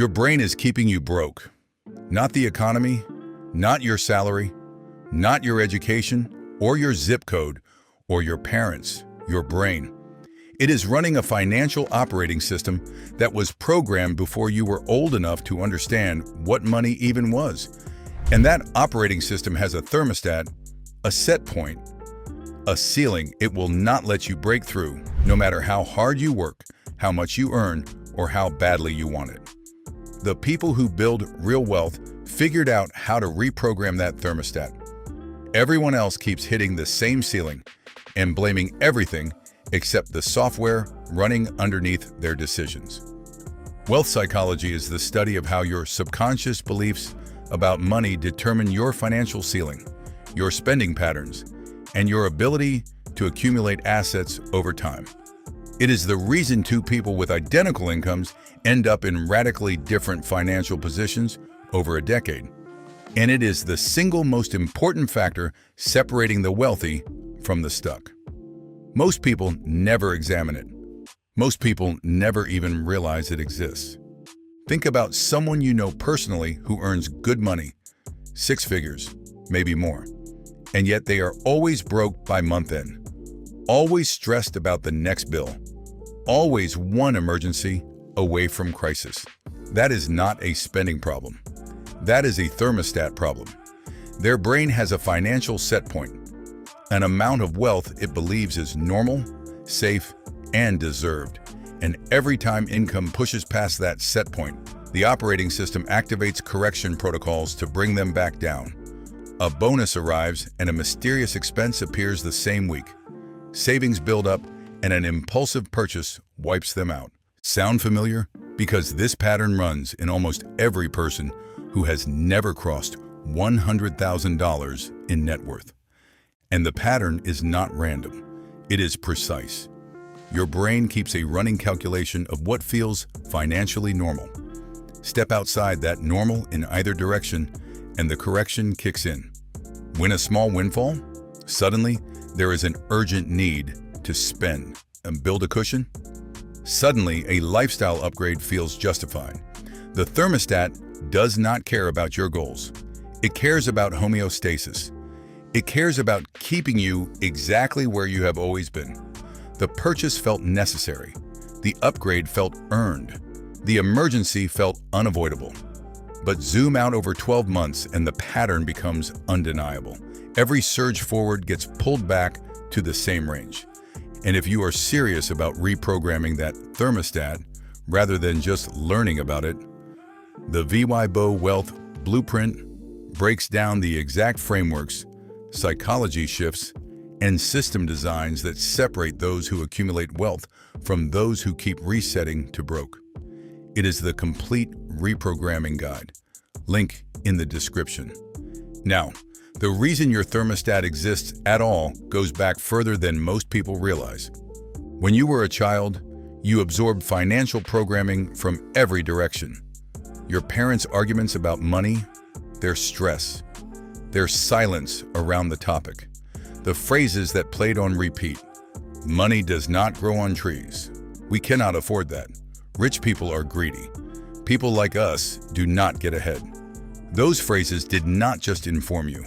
Your brain is keeping you broke. Not the economy, not your salary, not your education, or your zip code, or your parents, your brain. It is running a financial operating system that was programmed before you were old enough to understand what money even was. And that operating system has a thermostat, a set point, a ceiling it will not let you break through, no matter how hard you work, how much you earn, or how badly you want it. The people who build real wealth figured out how to reprogram that thermostat. Everyone else keeps hitting the same ceiling and blaming everything except the software running underneath their decisions. Wealth psychology is the study of how your subconscious beliefs about money determine your financial ceiling, your spending patterns, and your ability to accumulate assets over time. It is the reason two people with identical incomes end up in radically different financial positions over a decade. And it is the single most important factor separating the wealthy from the stuck. Most people never examine it. Most people never even realize it exists. Think about someone you know personally who earns good money, 6 figures, maybe more, and yet they are always broke by month end, always stressed about the next bill, always one emergency away from crisis. That is not a spending problem. That is a thermostat problem. Their brain has a financial set point, an amount of wealth it believes is normal, safe, and deserved. And every time income pushes past that set point, the operating system activates correction protocols to bring them back down. A bonus arrives and a mysterious expense appears the same week. Savings build up and an impulsive purchase wipes them out. Sound familiar? Because this pattern runs in almost every person who has never crossed $100,000 in net worth. And the pattern is not random. It is precise. Your brain keeps a running calculation of what feels financially normal. Step outside that normal in either direction, and the correction kicks in. Win a small windfall? Suddenly, there is an urgent need to spend and build a cushion. Suddenly, a lifestyle upgrade feels justified. The thermostat does not care about your goals. It cares about homeostasis. It cares about keeping you exactly where you have always been. The purchase felt necessary. The upgrade felt earned. The emergency felt unavoidable. But zoom out over 12 months and the pattern becomes undeniable. Every surge forward gets pulled back to the same range. And if you are serious about reprogramming that thermostat, rather than just learning about it, the VYBO Wealth Blueprint breaks down the exact frameworks, psychology shifts, and system designs that separate those who accumulate wealth from those who keep resetting to broke. It is the complete reprogramming guide. Link in the description. Now, the reason your thermostat exists at all goes back further than most people realize. When you were a child, you absorbed financial programming from every direction. Your parents' arguments about money, their stress, their silence around the topic, the phrases that played on repeat. Money does not grow on trees. We cannot afford that. Rich people are greedy. People like us do not get ahead. Those phrases did not just inform you.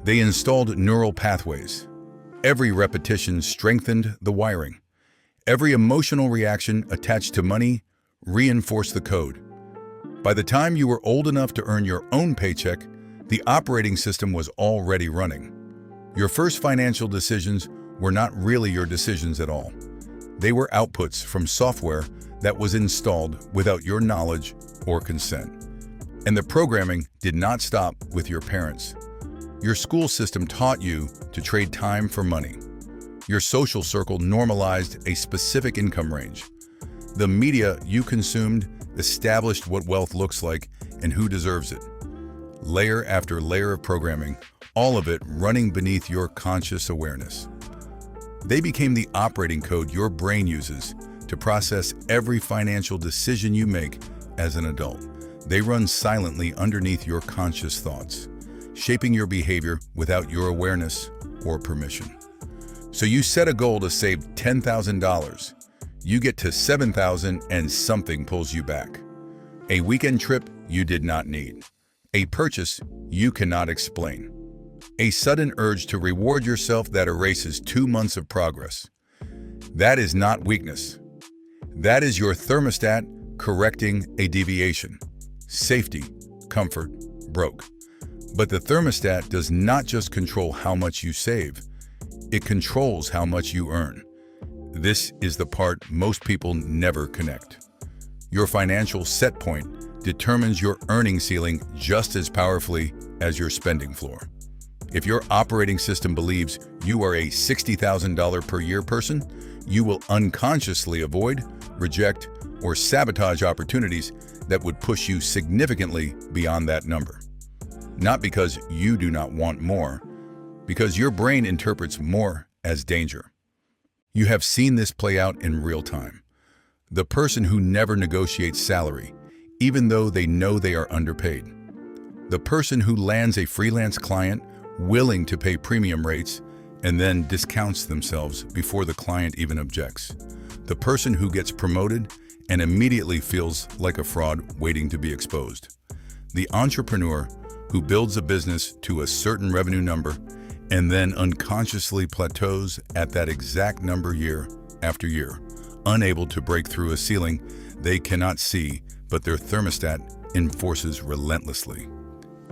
They installed neural pathways. Every repetition strengthened the wiring. Every emotional reaction attached to money reinforced the code. By the time you were old enough to earn your own paycheck, the operating system was already running. Your first financial decisions were not really your decisions at all. They were outputs from software that was installed without your knowledge or consent. And the programming did not stop with your parents. Your school system taught you to trade time for money. Your social circle normalized a specific income range. The media you consumed established what wealth looks like and who deserves it. Layer after layer of programming, all of it running beneath your conscious awareness. They became the operating code your brain uses to process every financial decision you make as an adult. They run silently underneath your conscious thoughts, shaping your behavior without your awareness or permission. So you set a goal to save $10,000. You get to $7,000 and something pulls you back. A weekend trip you did not need. A purchase you cannot explain. A sudden urge to reward yourself that erases 2 months of progress. That is not weakness. That is your thermostat correcting a deviation. Safety, comfort, broke. But the thermostat does not just control how much you save. It controls how much you earn. This is the part most people never connect. Your financial set point determines your earning ceiling just as powerfully as your spending floor. If your operating system believes you are a $60,000 per year person, you will unconsciously avoid, reject, or sabotage opportunities that would push you significantly beyond that number. Not because you do not want more, because your brain interprets more as danger. You have seen this play out in real time. The person who never negotiates salary, even though they know they are underpaid. The person who lands a freelance client willing to pay premium rates and then discounts themselves before the client even objects. The person who gets promoted and immediately feels like a fraud waiting to be exposed. The entrepreneur who builds a business to a certain revenue number and then unconsciously plateaus at that exact number year after year, unable to break through a ceiling they cannot see, but their thermostat enforces relentlessly.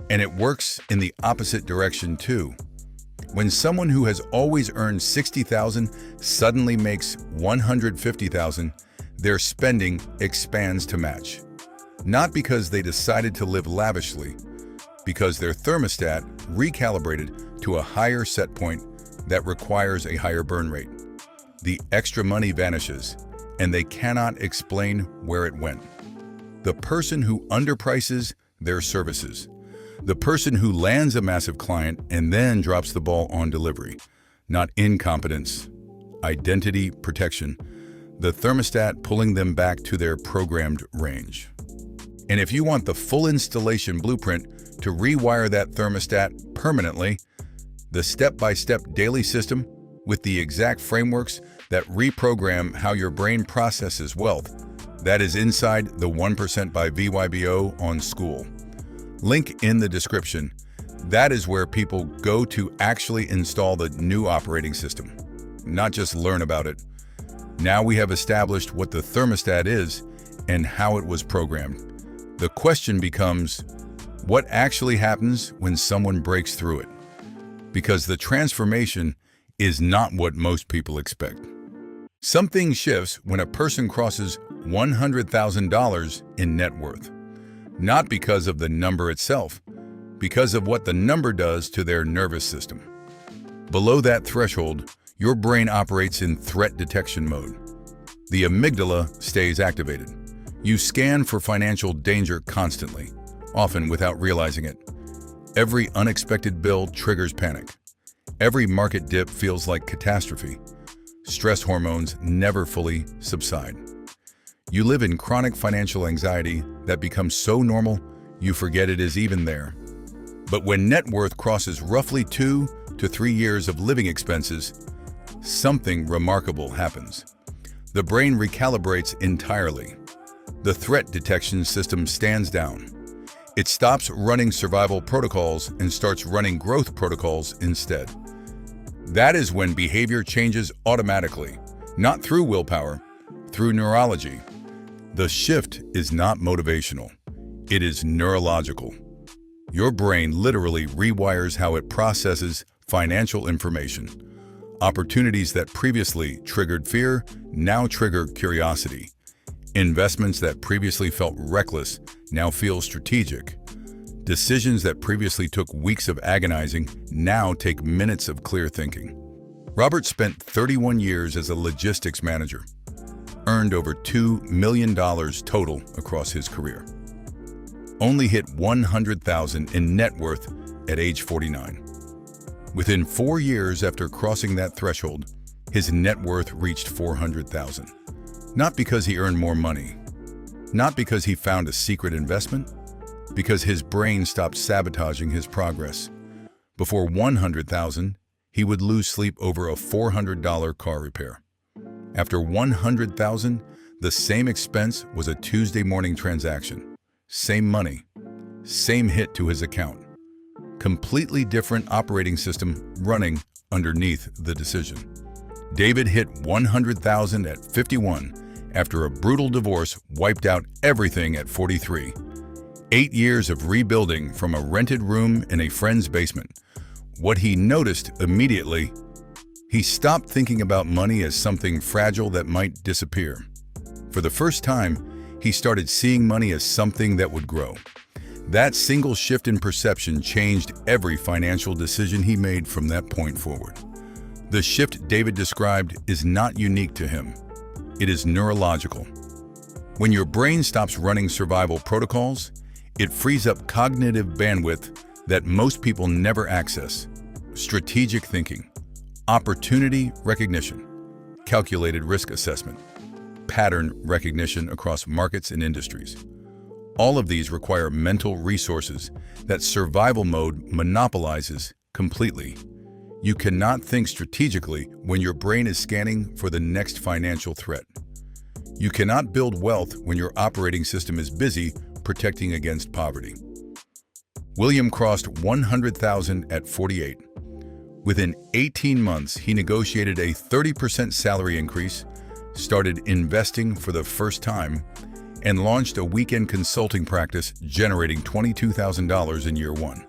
And it works in the opposite direction too. When someone who has always earned $60,000 suddenly makes $150,000, their spending expands to match. Not because they decided to live lavishly, because their thermostat recalibrated to a higher set point that requires a higher burn rate. The extra money vanishes, and they cannot explain where it went. The person who underprices their services. The person who lands a massive client and then drops the ball on delivery. Not incompetence, identity protection. The thermostat pulling them back to their programmed range. And if you want the full installation blueprint to rewire that thermostat permanently, the step-by-step daily system with the exact frameworks that reprogram how your brain processes wealth, that is inside the 1% by VYBO on School. Link in the description. That is where people go to actually install the new operating system, not just learn about it. Now we have established what the thermostat is and how it was programmed. The question becomes, what actually happens when someone breaks through it? Because the transformation is not what most people expect. Something shifts when a person crosses $100,000 in net worth. Not because of the number itself, because of what the number does to their nervous system. Below that threshold, your brain operates in threat detection mode. The amygdala stays activated. You scan for financial danger constantly, often without realizing it. Every unexpected bill triggers panic. Every market dip feels like catastrophe. Stress hormones never fully subside. You live in chronic financial anxiety that becomes so normal you forget it is even there. But when net worth crosses roughly 2 to 3 years of living expenses, something remarkable happens. The brain recalibrates entirely. The threat detection system stands down. It stops running survival protocols and starts running growth protocols instead. That is when behavior changes automatically, not through willpower, through neurology. The shift is not motivational. It is neurological. Your brain literally rewires how it processes financial information. Opportunities that previously triggered fear now trigger curiosity. Investments that previously felt reckless now feel strategic. Decisions that previously took weeks of agonizing now take minutes of clear thinking. Robert spent 31 years as a logistics manager, earned over $2 million total across his career. Only hit $100,000 in net worth at age 49. Within 4 years after crossing that threshold, his net worth reached $400,000. Not because he earned more money, not because he found a secret investment, because his brain stopped sabotaging his progress. Before $100,000, he would lose sleep over a $400 car repair. After $100,000, the same expense was a Tuesday morning transaction. same money, same hit to his account. Completely different operating system running underneath the decision. David hit 100,000 at 51 after a brutal divorce wiped out everything at 43. 8 years of rebuilding from a rented room in a friend's basement. What he noticed immediately, he stopped thinking about money as something fragile that might disappear. For the first time, he started seeing money as something that would grow. That single shift in perception changed every financial decision he made from that point forward. The shift David described is not unique to him. It is neurological. When your brain stops running survival protocols, it frees up cognitive bandwidth that most people never access. Strategic thinking, opportunity recognition, calculated risk assessment, pattern recognition across markets and industries. All of these require mental resources that survival mode monopolizes completely. You cannot think strategically when your brain is scanning for the next financial threat. You cannot build wealth when your operating system is busy protecting against poverty. William crossed 100,000 at 48. Within 18 months, he negotiated a 30% salary increase, started investing for the first time, and launched a weekend consulting practice generating $22,000 in year one.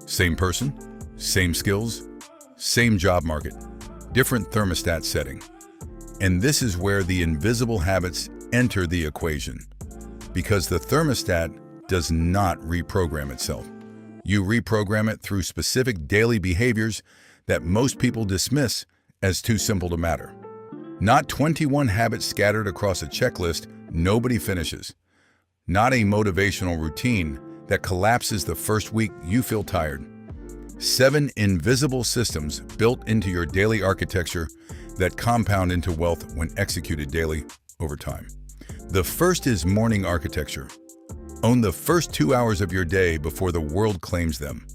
Same person, same skills, same job market, different thermostat setting. And this is where the invisible habits enter the equation. Because the thermostat does not reprogram itself. You reprogram it through specific daily behaviors that most people dismiss as too simple to matter. Not 21 habits scattered across a checklist nobody finishes. Not a motivational routine that collapses the first week you feel tired. 7 invisible systems built into your daily architecture that compound into wealth when executed daily over time. The first is morning architecture. Own the first 2 hours of your day before the world claims them.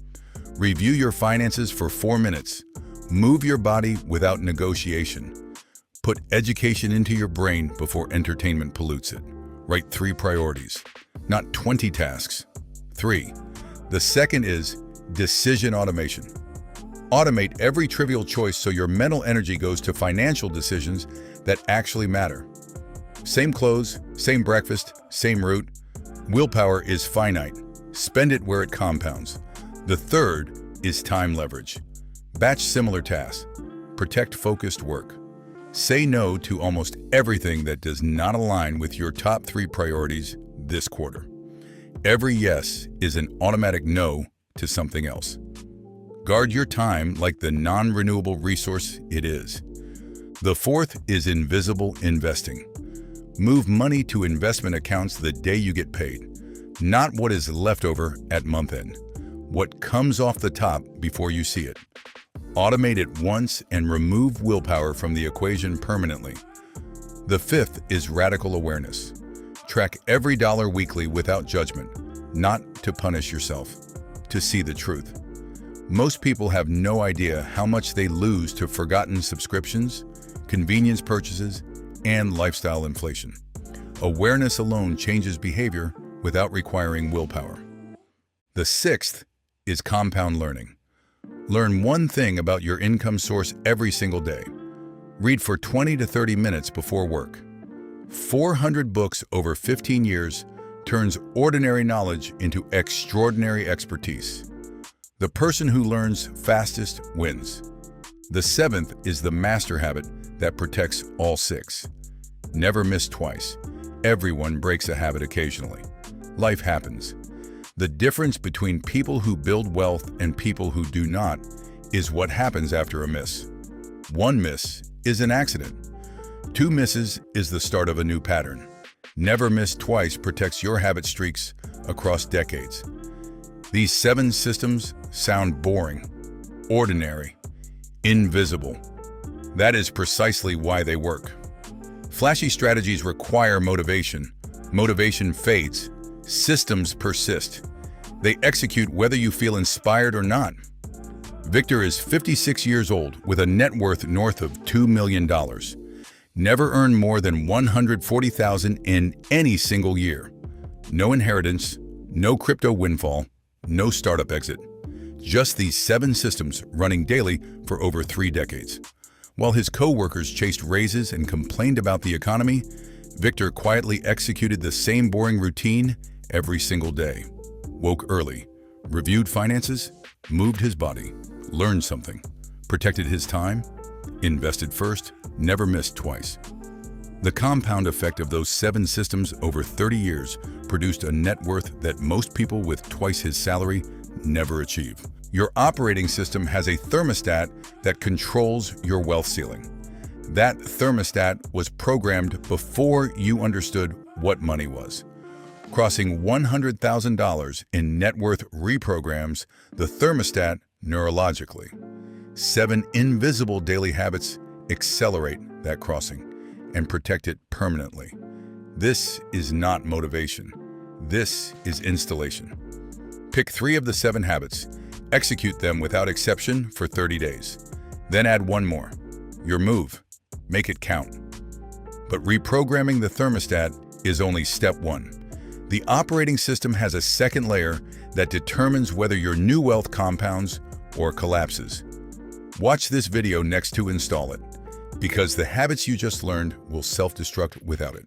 Review your finances for 4 minutes. Move your body without negotiation. Put education into your brain before entertainment pollutes it. Write 3 priorities, not 20 tasks. 3. The second is decision automation. Automate every trivial choice so your mental energy goes to financial decisions that actually matter. Same clothes, same breakfast, same route. Willpower is finite. Spend it where it compounds. The third is time leverage. Batch similar tasks. Protect focused work. Say no to almost everything that does not align with your top 3 priorities this quarter. Every yes is an automatic no to something else. Guard your time like the non-renewable resource it is. The fourth is invisible investing. Move money to investment accounts the day you get paid, not what is left over at month end. What comes off the top before you see it. Automate it once and remove willpower from the equation permanently. The fifth is radical awareness. Track every dollar weekly without judgment, not to punish yourself, to see the truth. Most people have no idea how much they lose to forgotten subscriptions, convenience purchases, and lifestyle inflation. Awareness alone changes behavior without requiring willpower. The sixth is compound learning. Learn one thing about your income source every single day. Read for 20 to 30 minutes before work. 400 books over 15 years turns ordinary knowledge into extraordinary expertise. The person who learns fastest wins. The seventh is the master habit that protects all 6. Never miss twice. Everyone breaks a habit occasionally. Life happens. The difference between people who build wealth and people who do not is what happens after a miss. 1 miss is an accident. 2 misses is the start of a new pattern. Never miss twice protects your habit streaks across decades. These 7 systems sound boring, ordinary, invisible. That is precisely why they work. Flashy strategies require motivation. Motivation fades. Systems persist. They execute whether you feel inspired or not. Victor is 56 years old with a net worth north of $2 million. Never earned more than $140,000 in any single year. No inheritance, no crypto windfall, no startup exit. Just these 7 systems running daily for over 3 decades. While his co-workers chased raises and complained about the economy, Victor quietly executed the same boring routine every single day. Woke early, reviewed finances, moved his body, learned something, protected his time, invested first, never missed twice. The compound effect of those 7 systems over 30 years produced a net worth that most people with twice his salary never achieve. Your operating system has a thermostat that controls your wealth ceiling. That thermostat was programmed before you understood what money was. Crossing $100,000 in net worth reprograms the thermostat neurologically. 7 invisible daily habits accelerate that crossing and protect it permanently. This is not motivation. This is installation. Pick 3 of the 7 habits. Execute them without exception for 30 days. Then add 1 more. Your move. Make it count. But reprogramming the thermostat is only step 1. The operating system has a second layer that determines whether your new wealth compounds or collapses. Watch this video next to install it, because the habits you just learned will self-destruct without it.